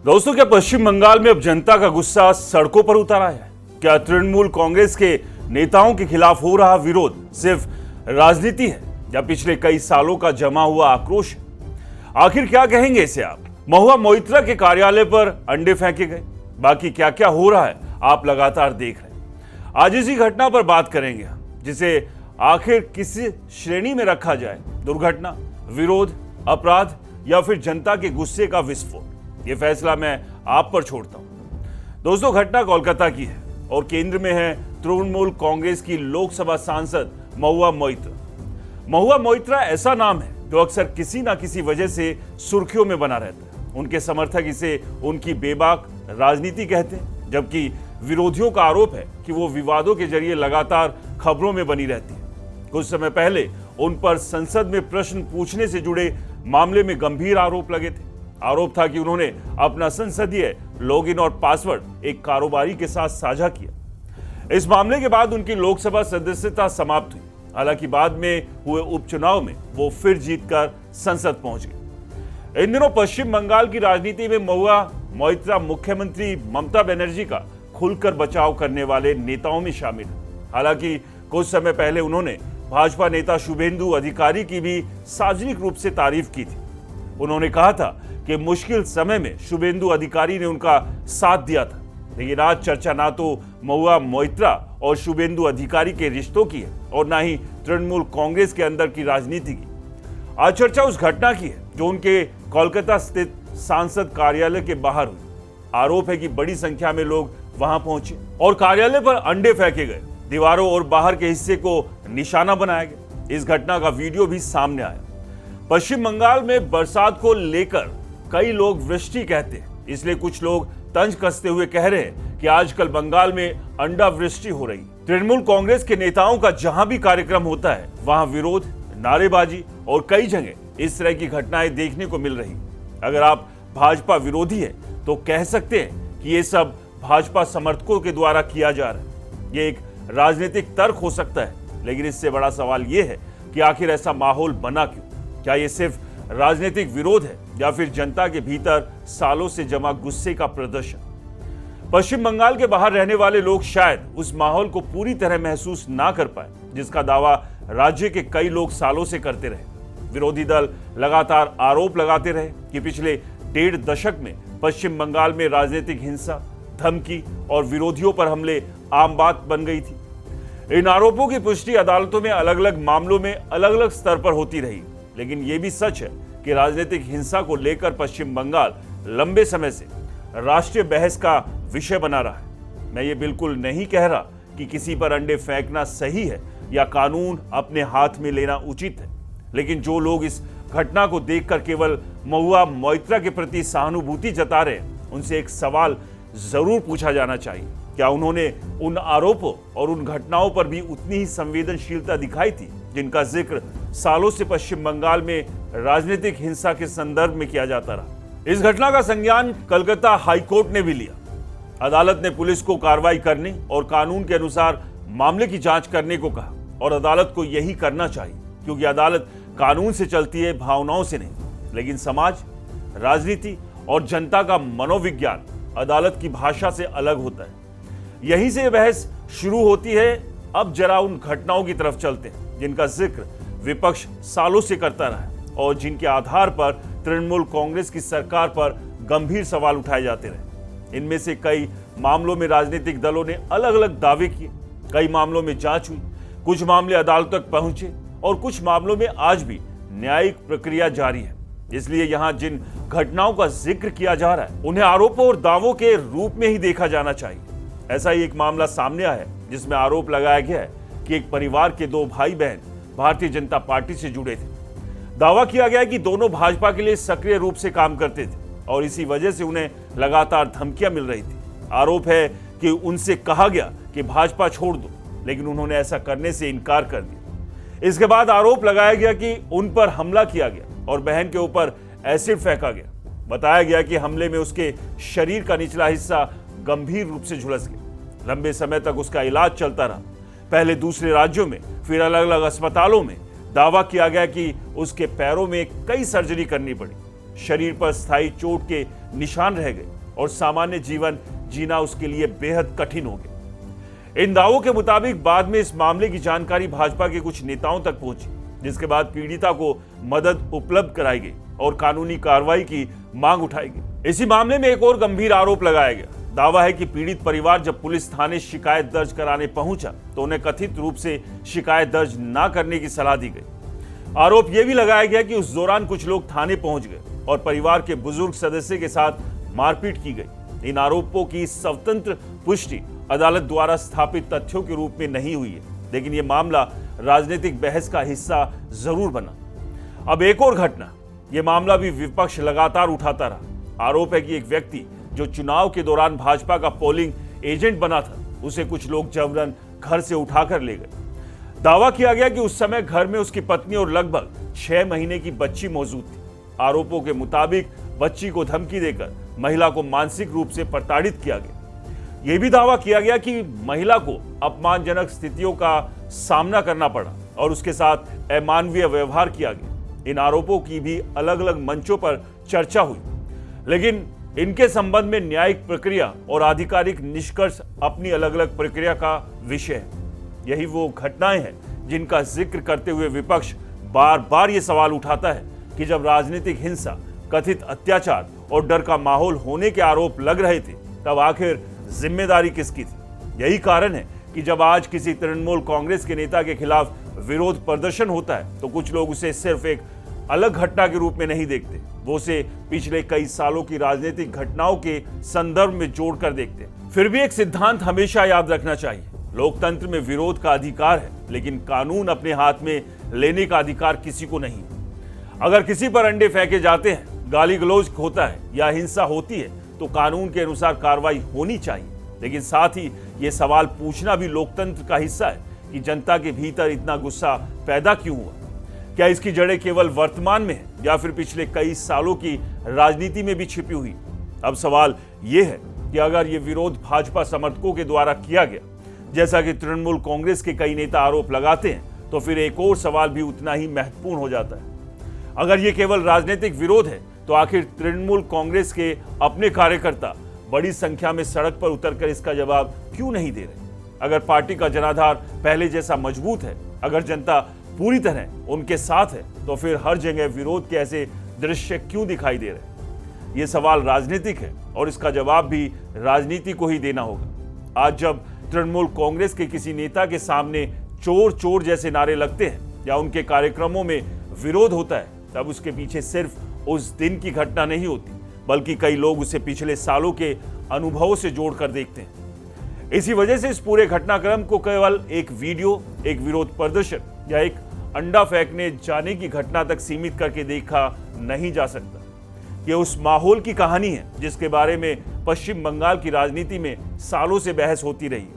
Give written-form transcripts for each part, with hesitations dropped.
दोस्तों, क्या पश्चिम बंगाल में अब जनता का गुस्सा सड़कों पर उतर आया है? क्या तृणमूल कांग्रेस के नेताओं के खिलाफ हो रहा विरोध सिर्फ राजनीति है या पिछले कई सालों का जमा हुआ आक्रोश है? आखिर क्या कहेंगे इसे आप? महुआ मोइत्रा के कार्यालय पर अंडे फेंके गए, बाकी क्या क्या हो रहा है आप लगातार देख रहे हैं। आज इसी घटना पर बात करेंगे हम, जिसे आखिर किसी श्रेणी में रखा जाए, दुर्घटना, विरोध, अपराध या फिर जनता के गुस्से का विस्फोट। ये फैसला मैं आप पर छोड़ता हूं। दोस्तों, घटना कोलकाता की है और केंद्र में है तृणमूल कांग्रेस की लोकसभा सांसद महुआ मोइत्रा। महुआ मोइत्रा ऐसा नाम है जो अक्सर किसी ना किसी वजह से सुर्खियों में बना रहता है। उनके समर्थक इसे उनकी बेबाक राजनीति कहते हैं, जबकि विरोधियों का आरोप है कि वो विवादों के जरिए लगातार खबरों में बनी रहती है। कुछ समय पहले उन पर संसद में प्रश्न पूछने से जुड़े मामले में गंभीर आरोप लगे थे। आरोप था कि उन्होंने अपना संसदीय लॉगिन और पासवर्ड एक कारोबारी के साथ साझा किया। इस मामले के बाद उनकी लोकसभा सदस्यता समाप्त हुई। हालांकि बाद में हुए उपचुनाव में वो फिर जीतकर संसद पहुंच गए। इन दिनों पश्चिम बंगाल की राजनीति में महुआ मोइत्रा मुख्यमंत्री ममता बनर्जी का खुलकर बचाव करने वाले नेताओं में शामिल है। हालांकि कुछ समय पहले उन्होंने भाजपा नेता शुभेंदु अधिकारी की भी सार्वजनिक रूप से तारीफ की थी। उन्होंने कहा था कि मुश्किल समय में शुभेंदु अधिकारी ने उनका साथ दिया था। लेकिन आज चर्चा ना तो महुआ मोइत्रा और शुभेंदु अधिकारी के रिश्तों की है और ना ही तृणमूल कांग्रेस के अंदर की राजनीति की। आज चर्चा उस घटना की है जो उनके कोलकाता स्थित सांसद कार्यालय के बाहर हुई। आरोप है कि बड़ी संख्या में लोग वहां पहुंचे और कार्यालय पर अंडे फेंके गए, दीवारों और बाहर के हिस्से को निशाना बनाया गया। इस घटना का वीडियो भी सामने आया। पश्चिम बंगाल में बरसात को लेकर कई लोग वृष्टि कहते हैं, इसलिए कुछ लोग तंज कसते हुए कह रहे हैं कि आजकल बंगाल में अंडा वृष्टि हो रही। तृणमूल कांग्रेस के नेताओं का जहां भी कार्यक्रम होता है वहां विरोध, नारेबाजी और कई जगह इस तरह की घटनाएं देखने को मिल रही। अगर आप भाजपा विरोधी है तो कह सकते हैं कि ये सब भाजपा समर्थकों के द्वारा किया जा रहा है। ये एक राजनीतिक तर्क हो सकता है, लेकिन इससे बड़ा सवाल यह है कि आखिर ऐसा माहौल बना क्यों? क्या ये सिर्फ राजनीतिक विरोध है या फिर जनता के भीतर सालों से जमा गुस्से का प्रदर्शन? पश्चिम बंगाल के बाहर रहने वाले लोग शायद उस माहौल को पूरी तरह महसूस ना कर पाए जिसका दावा राज्य के कई लोग सालों से करते रहे। विरोधी दल लगातार आरोप लगाते रहे कि पिछले 1.5 दशक में पश्चिम बंगाल में राजनीतिक हिंसा, धमकी और विरोधियों पर हमले आम बात बन गई थी। इन आरोपों की पुष्टि अदालतों में अलग अलग मामलों में अलग अलग स्तर पर होती रही। लेकिन यह भी सच है कि राजनीतिक हिंसा को लेकर पश्चिम बंगाल लंबे समय से राष्ट्रीय बहस का विषय बना रहा है। मैं ये बिल्कुल नहीं कह रहा कि किसी पर अंडे फेंकना सही है या कानून अपने हाथ में लेना उचित है, लेकिन जो लोग इस घटना को देखकर केवल महुआ मोइत्रा के प्रति सहानुभूति जता रहे हैं, उनसे एक सवाल जरूर पूछा जाना चाहिए। क्या उन्होंने उन आरोपों और उन घटनाओं पर भी उतनी ही संवेदनशीलता दिखाई थी जिनका जिक्र सालों से पश्चिम बंगाल में राजनीतिक हिंसा के संदर्भ में किया जाता रहा? इस घटना का संज्ञान कलकत्ता हाईकोर्ट ने भी लिया। अदालत ने पुलिस को कार्रवाई करने और कानून के अनुसार मामले की जांच करने को कहा और अदालत को यही करना चाहिए, क्योंकि अदालत कानून से चलती है, भावनाओं से नहीं। लेकिन समाज, राजनीति और जनता का मनोविज्ञान अदालत की भाषा से अलग होता है। यहीं से बहस शुरू होती है। अब जरा उन घटनाओं की तरफ चलते हैं जिनका जिक्र विपक्ष सालों से करता रहा है और जिनके आधार पर तृणमूल कांग्रेस की सरकार पर गंभीर सवाल उठाए जाते रहे। इनमें से कई मामलों में राजनीतिक दलों ने अलग अलग दावे किए, कई मामलों में जांच हुई, कुछ मामले अदालत तक पहुंचे और कुछ मामलों में आज भी न्यायिक प्रक्रिया जारी है। इसलिए यहां जिन घटनाओं का जिक्र किया जा रहा है उन्हें आरोपों और दावों के रूप में ही देखा जाना चाहिए। ऐसा ही एक मामला सामने आया है जिसमें आरोप लगाया गया है कि एक परिवार के 2 भाई बहन भारतीय जनता पार्टी से जुड़े थे। दावा किया गया है कि दोनों भाजपा के लिए सक्रिय रूप से काम करते थे और इसी वजह से उन्हें लगातार धमकियां मिल रही थी। आरोप है कि उनसे कहा गया कि भाजपा छोड़ दो, लेकिन उन्होंने ऐसा करने से इनकार कर दिया। इसके बाद आरोप लगाया गया कि उन पर हमला किया गया और बहन के ऊपर एसिड फेंका गया। बताया गया कि हमले में उसके शरीर का निचला हिस्सा गंभीर रूप से झुलस गया। लंबे समय तक उसका इलाज चलता रहा, पहले दूसरे राज्यों में, फिर अलग अलग अस्पतालों में। दावा किया गया कि उसके पैरों में कई सर्जरी करनी पड़ी। शरीर पर स्थायी चोट के निशान रह गए और सामान्य जीवन जीना उसके लिए बेहद कठिन हो गया। इन दावों के मुताबिक बाद में इस मामले की जानकारी भाजपा के कुछ नेताओं तक पहुंची, जिसके बाद पीड़िता को मदद उपलब्ध कराई गई और कानूनी कार्रवाई की मांग उठाई गई। इसी मामले में एक और गंभीर आरोप लगाया गया। दावा है कि पीड़ित परिवार जब पुलिस थाने शिकायत दर्ज कराने पहुंचा तो उन्हें कथित रूप से शिकायत दर्ज न करने की सलाह दी गई। आरोप यह भी लगाया गया कि उस दौरान कुछ लोग थाने पहुंच गए और परिवार के बुजुर्ग सदस्य के साथ मारपीट की गई। इन आरोपों की स्वतंत्र पुष्टि अदालत द्वारा स्थापित तथ्यों के रूप में नहीं हुई है, लेकिन यह मामला राजनीतिक बहस का हिस्सा जरूर बना। अब एक और घटना, यह मामला भी विपक्ष लगातार उठाता रहा। आरोप है कि एक व्यक्ति जो चुनाव के दौरान भाजपा का पोलिंग एजेंट बना था, उसे कुछ लोग जबरन घर से उठाकर ले गए। दावा किया गया कि उस समय घर में उसकी पत्नी और लगभग 6 महीने की बच्ची मौजूद थी। आरोपों के मुताबिक बच्ची को धमकी देकर महिला को मानसिक रूप से प्रताड़ित किया गया। यह भी दावा किया गया कि महिला को अपमानजनक स्थितियों का सामना करना पड़ा और उसके साथ अमानवीय व्यवहार किया गया। इन आरोपों की भी अलग अलग मंचों पर चर्चा हुई, लेकिन इनके संबंध में न्यायिक प्रक्रिया और आधिकारिक निष्कर्ष अपनी अलग अलग प्रक्रिया का विषय है। यही वो घटनाएं हैं जिनका जिक्र करते हुए विपक्ष बार बार ये सवाल उठाता है कि जब राजनीतिक हिंसा, कथित अत्याचार और डर का माहौल होने के आरोप लग रहे थे, तब आखिर जिम्मेदारी किसकी थी? यही कारण है कि जब आज किसी तृणमूल कांग्रेस के नेता के खिलाफ विरोध प्रदर्शन होता है तो कुछ लोग उसे सिर्फ एक अलग घटना के रूप में नहीं देखते, वो उसे पिछले कई सालों की राजनीतिक घटनाओं के संदर्भ में जोड़कर देखते हैं। फिर भी एक सिद्धांत हमेशा याद रखना चाहिए, लोकतंत्र में विरोध का अधिकार है, लेकिन कानून अपने हाथ में लेने का अधिकार किसी को नहीं। अगर किसी पर अंडे फेंके जाते हैं, गाली गलौज होता है या हिंसा होती है तो कानून के अनुसार कार्रवाई होनी चाहिए। लेकिन साथ ही ये सवाल पूछना भी लोकतंत्र का हिस्सा है कि जनता के भीतर इतना गुस्सा पैदा क्यों हुआ? क्या इसकी जड़ें केवल वर्तमान में है या फिर पिछले कई सालों की राजनीति में भी छिपी हुई? अब सवाल यह है कि अगर ये विरोध भाजपा समर्थकों के द्वारा किया गया, जैसा कि तृणमूल कांग्रेस के कई नेता आरोप लगाते हैं, तो फिर एक और सवाल भी उतना ही महत्वपूर्ण हो जाता है। अगर ये केवल राजनीतिक विरोध है तो आखिर तृणमूल कांग्रेस के अपने कार्यकर्ता बड़ी संख्या में सड़क पर उतरकर इसका जवाब क्यों नहीं दे रहे? अगर पार्टी का जनाधार पहले जैसा मजबूत है, अगर जनता पूरी तरह उनके साथ है, तो फिर हर जगह विरोध के ऐसे दृश्य क्यों दिखाई दे रहे? ये सवाल राजनीतिक है और इसका जवाब भी राजनीति को ही देना होगा। आज जब तृणमूल कांग्रेस के किसी नेता के सामने चोर चोर जैसे नारे लगते हैं या उनके कार्यक्रमों में विरोध होता है, तब उसके पीछे सिर्फ उस दिन की घटना नहीं होती, बल्कि कई लोग उसे पिछले सालों के अनुभवों से जोड़कर देखते हैं। इसी वजह से इस पूरे घटनाक्रम को केवल एक वीडियो, एक विरोध प्रदर्शन या एक अंडा फेंकने जाने की घटना तक सीमित करके देखा नहीं जा सकता। यह उस माहौल की कहानी है जिसके बारे में पश्चिम बंगाल की राजनीति में सालों से बहस होती रही।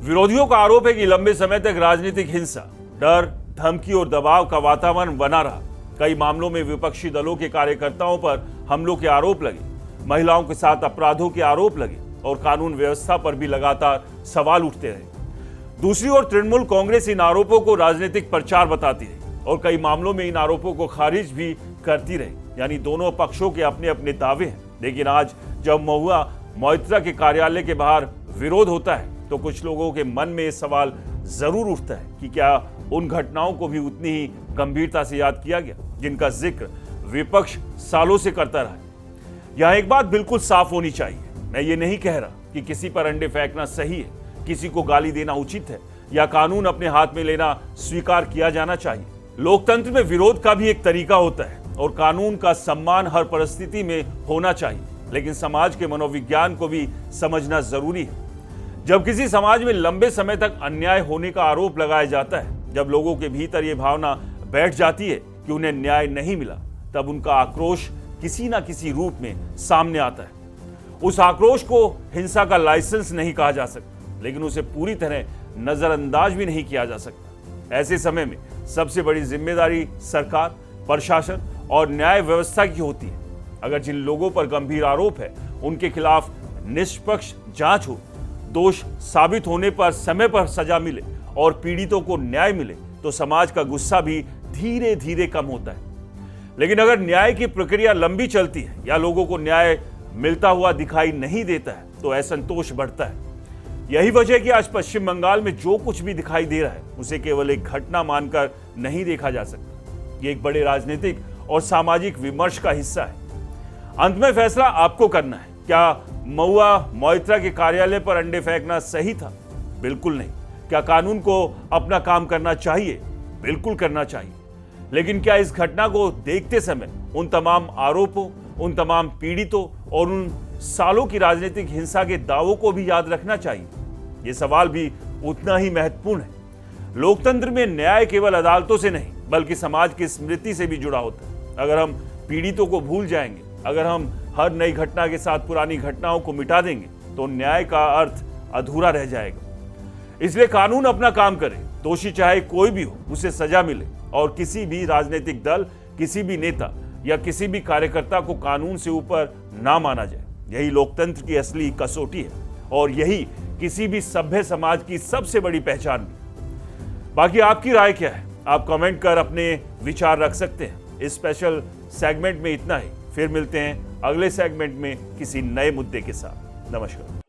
विरोधियों का आरोप है कि लंबे समय तक राजनीतिक हिंसा, डर, धमकी और दबाव का वातावरण बना रहा। कई मामलों में विपक्षी दलों के कार्यकर्ताओं पर हमलों के आरोप लगे, महिलाओं के साथ अपराधों के आरोप लगे और कानून व्यवस्था पर भी लगातार सवाल उठते रहे। दूसरी ओर तृणमूल कांग्रेस इन आरोपों को राजनीतिक प्रचार बताती रही और कई मामलों में इन आरोपों को खारिज भी करती रही। यानी दोनों पक्षों के अपने अपने दावे हैं। लेकिन आज जब महुआ मोइत्रा के कार्यालय के बाहर विरोध होता है तो कुछ लोगों के मन में यह सवाल जरूर उठता है कि क्या उन घटनाओं को भी उतनी ही गंभीरता से याद किया गया जिनका जिक्र विपक्ष सालों से करता रहा है। यहां एक बात बिल्कुल साफ होनी चाहिए, मैं ये नहीं कह रहा कि किसी पर अंडे फेंकना सही है, किसी को गाली देना उचित है या कानून अपने हाथ में लेना स्वीकार किया जाना चाहिए। लोकतंत्र में विरोध का भी एक तरीका होता है और कानून का सम्मान हर परिस्थिति में होना चाहिए, लेकिन समाज के मनोविज्ञान को भी समझना जरूरी है। जब किसी समाज में लंबे समय तक अन्याय होने का आरोप लगाया जाता है, जब लोगों के भीतर यह भावना बैठ जाती है कि उन्हें न्याय नहीं मिला, तब उनका आक्रोश किसी ना किसी रूप में सामने आता है। उस आक्रोश को हिंसा का लाइसेंस नहीं कहा जा सकता, लेकिन उसे पूरी तरह नजरअंदाज भी नहीं किया जा सकता। ऐसे समय में सबसे बड़ी जिम्मेदारी सरकार, प्रशासन और न्याय व्यवस्था की होती है। अगर जिन लोगों पर गंभीर आरोप है उनके खिलाफ निष्पक्ष जांच हो, दोष साबित होने पर समय पर सजा मिले और पीड़ितों को न्याय मिले, तो समाज का गुस्सा भी धीरे धीरे कम होता है। लेकिन अगर न्याय की प्रक्रिया लंबी चलती है या लोगों को न्याय मिलता हुआ दिखाई नहीं देता है तो असंतोष बढ़ता है। यही वजह है कि आज पश्चिम बंगाल में जो कुछ भी दिखाई दे रहा है उसे केवल एक घटना मानकर नहीं देखा जा सकता। ये एक बड़े राजनीतिक और सामाजिक विमर्श का हिस्सा है। अंत में फैसला आपको करना है। क्या महुआ मोइत्रा के कार्यालय पर अंडे फेंकना सही था? बिल्कुल नहीं। क्या कानून को अपना काम करना चाहिए? बिल्कुल करना चाहिए। लेकिन क्या इस घटना को देखते समय उन तमाम आरोपों, उन तमाम पीड़ितों और उन सालों की राजनीतिक हिंसा के दावों को भी याद रखना चाहिए? ये सवाल भी उतना ही महत्वपूर्ण है। लोकतंत्र में न्याय केवल अदालतों से नहीं बल्कि समाज की स्मृति से भी जुड़ा होता है। अगर हम पीड़ितों को भूल जाएंगे, अगर हम हर नई घटना के साथ पुरानी घटनाओं को मिटा देंगे तो न्याय का अर्थ अधूरा रह जाएगा। इसलिए कानून अपना काम करे, दोषी चाहे कोई भी हो उसे सजा मिले और किसी भी राजनीतिक दल, किसी भी नेता या किसी भी कार्यकर्ता को कानून से ऊपर ना माना जाए। यही लोकतंत्र की असली कसौटी है और यही किसी भी सभ्य समाज की सबसे बड़ी पहचान भी। बाकी आपकी राय क्या है? आप कमेंट कर अपने विचार रख सकते हैं। इस स्पेशल सेगमेंट में इतना ही। फिर मिलते हैं अगले सेगमेंट में किसी नए मुद्दे के साथ। नमस्कार।